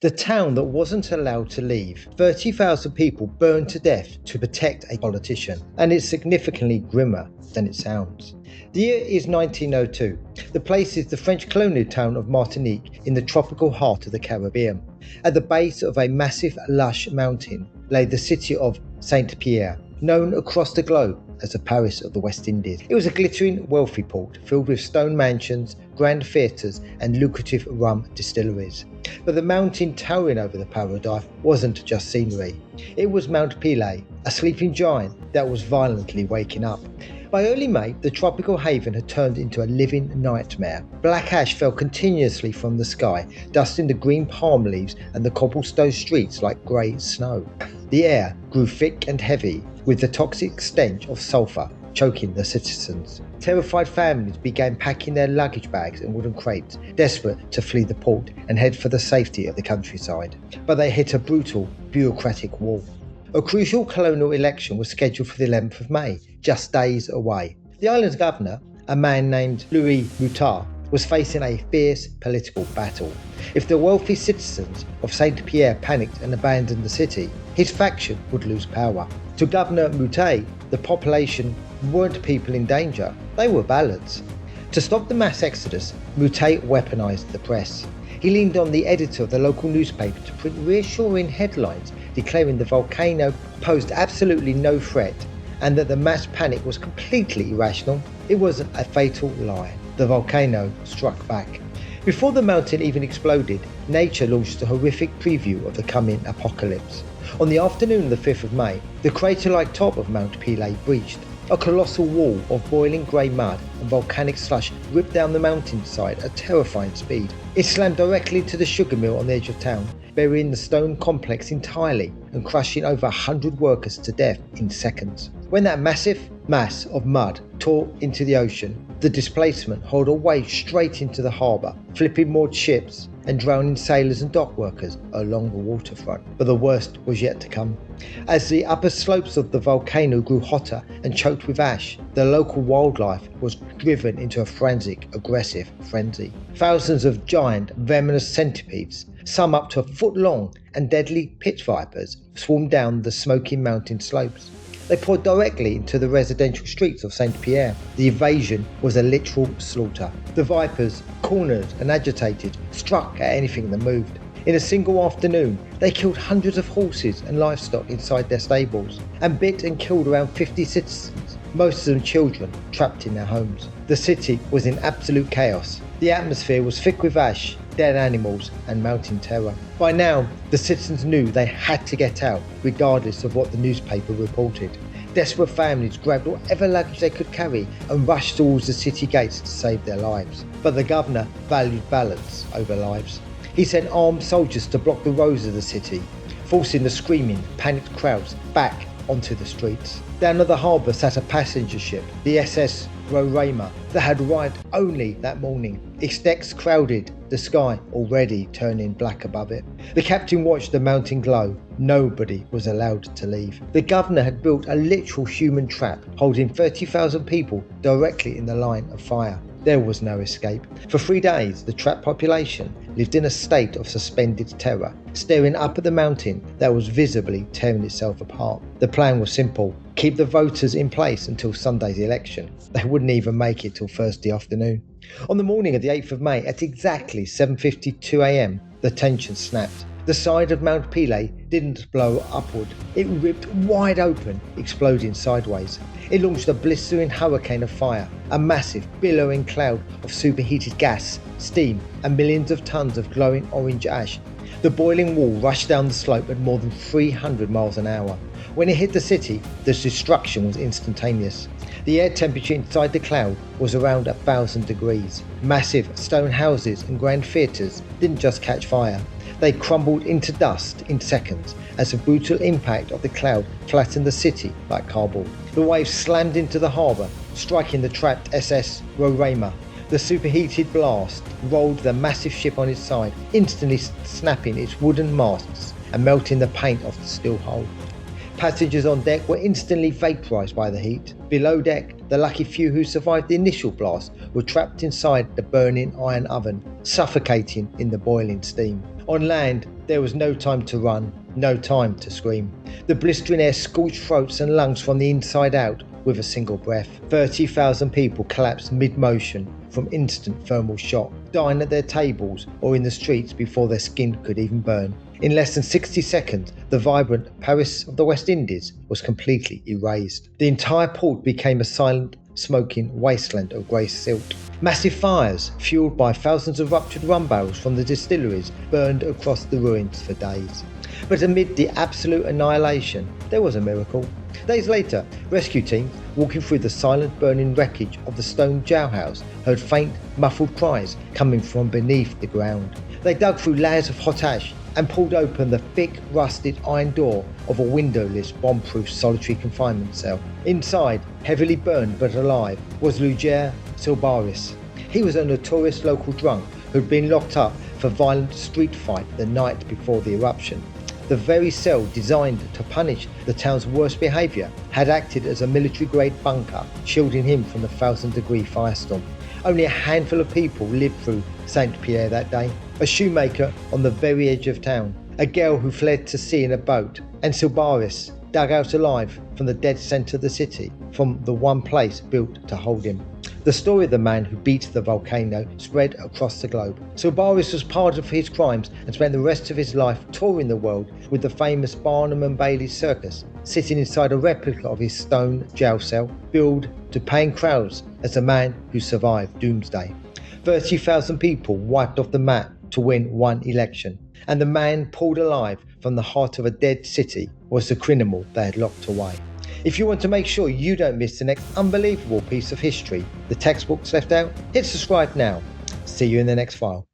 The town that wasn't allowed to leave. 30,000 people burned to death to protect a politician, and it's significantly grimmer than it sounds. The year is 1902. The place is the French colonial town of Martinique in the tropical heart of the Caribbean. At the base of a massive lush mountain lay the city of Saint-Pierre, known across the globe as the Paris of the West Indies. It was a glittering, wealthy port filled with stone mansions, grand theatres and lucrative rum distilleries. But the mountain towering over the paradise wasn't just scenery. It was Mount Pelee, a sleeping giant that was violently waking up. By early May, the tropical haven had turned into a living nightmare. Black ash fell continuously from the sky, dusting the green palm leaves and the cobblestone streets like grey snow. The air grew thick and heavy, with the toxic stench of sulphur choking the citizens. Terrified families began packing their luggage bags and wooden crates, desperate to flee the port and head for the safety of the countryside. But they hit a brutal, bureaucratic wall. A crucial colonial election was scheduled for the 11th of May, just days away. The island's governor, a man named Louis Moutar, was facing a fierce political battle. If the wealthy citizens of Saint-Pierre panicked and abandoned the city, his faction would lose power. To Governor Moutet, the population weren't people in danger, they were ballads. To stop the mass exodus, Moutet weaponized the press. He leaned on the editor of the local newspaper to print reassuring headlines declaring the volcano posed absolutely no threat and that the mass panic was completely irrational. It wasn't a fatal lie. The volcano struck back. Before the mountain even exploded, nature launched a horrific preview of the coming apocalypse. On the afternoon of the 5th of May, the crater-like top of Mount Pelee breached. A colossal wall of boiling grey mud and volcanic slush ripped down the mountainside at terrifying speed. It slammed directly into the sugar mill on the edge of town, burying the stone complex entirely and crushing over 100 workers to death in seconds. When that massive mass of mud tore into the ocean, the displacement hauled a wave straight into the harbour, flipping moored ships and drowning sailors and dock workers along the waterfront. But the worst was yet to come. As the upper slopes of the volcano grew hotter and choked with ash, the local wildlife was driven into a frantic, aggressive frenzy. Thousands of giant, venomous centipedes, some up to a foot long, and deadly pit vipers swarmed down the smoking mountain slopes. They poured directly into the residential streets of Saint-Pierre. The invasion was a literal slaughter. The vipers, cornered and agitated, struck at anything that moved. In a single afternoon, they killed hundreds of horses and livestock inside their stables, and bit and killed around 50 citizens, most of them children trapped in their homes. The city was in absolute chaos. The atmosphere was thick with ash, dead animals and mountain terror. By now, the citizens knew they had to get out, regardless of what the newspaper reported. Desperate families grabbed whatever luggage they could carry and rushed towards the city gates to save their lives. But the governor valued balance over lives. He sent armed soldiers to block the roads of the city, forcing the screaming, panicked crowds back onto the streets. Down at the harbour sat a passenger ship, the SS Roraima, that had arrived only that morning. Its decks crowded, the sky already turning black above it. The captain watched the mountain glow. Nobody was allowed to leave. The governor had built a literal human trap, holding 30,000 people directly in the line of fire. There was no escape. For 3 days, the trapped population lived in a state of suspended terror, staring up at the mountain that was visibly tearing itself apart. The plan was simple: keep the voters in place until Sunday's election. They wouldn't even make it till Thursday afternoon. On the morning of the 8th of May, at exactly 7:52 a.m, the tension snapped. The side of Mount Pelee didn't blow upward. It ripped wide open, exploding sideways. It launched a blistering hurricane of fire, a massive, billowing cloud of superheated gas, steam, and millions of tons of glowing orange ash. The boiling wall rushed down the slope at more than 300 miles an hour. When it hit the city, the destruction was instantaneous. The air temperature inside the cloud was around 1,000 degrees. Massive stone houses and grand theatres didn't just catch fire. They crumbled into dust in seconds as the brutal impact of the cloud flattened the city like cardboard. The waves slammed into the harbour, striking the trapped SS Roraima. The superheated blast rolled the massive ship on its side, instantly snapping its wooden masts and melting the paint off the steel hull. Passengers on deck were instantly vaporised by the heat. Below deck, the lucky few who survived the initial blast were trapped inside the burning iron oven, suffocating in the boiling steam. On land, There was no time to run, no time to scream. The blistering air scorched throats and lungs from the inside out with a single breath. 30,000 people collapsed mid-motion from instant thermal shock, dying at their tables or in the streets before their skin could even burn. In less than 60 seconds, the vibrant Paris of the West Indies was completely erased. The entire port became a silent, smoking wasteland of grey silt. Massive fires, fueled by thousands of ruptured rum barrels from the distilleries, burned across the ruins for days. But amid the absolute annihilation, there was a miracle. Days later, rescue teams, walking through the silent burning wreckage of the stone jailhouse, heard faint, muffled cries coming from beneath the ground. They dug through layers of hot ash and pulled open the thick, rusted iron door of a windowless, bomb-proof solitary confinement cell. Inside, heavily burned but alive, was Ludger Sylbaris. He was a notorious local drunk who had been locked up for a violent street fight the night before the eruption. The very cell designed to punish the town's worst behaviour had acted as a military-grade bunker, shielding him from the 1,000-degree firestorm. Only a handful of people lived through Saint-Pierre that day. A shoemaker on the very edge of town, a girl who fled to sea in a boat, and Sylbaris, dug out alive from the dead centre of the city, from the one place built to hold him. The story of the man who beat the volcano spread across the globe. Sylbaris was pardoned for his crimes and spent the rest of his life touring the world with the famous Barnum and Bailey circus, sitting inside a replica of his stone jail cell, billed to paying crowds as the man who survived doomsday. 30,000 people wiped off the map to win one election, and the man pulled alive from the heart of a dead city was the criminal they had locked away. If you want to make sure you don't miss the next unbelievable piece of history the textbooks left out, hit subscribe now. See you in the next file.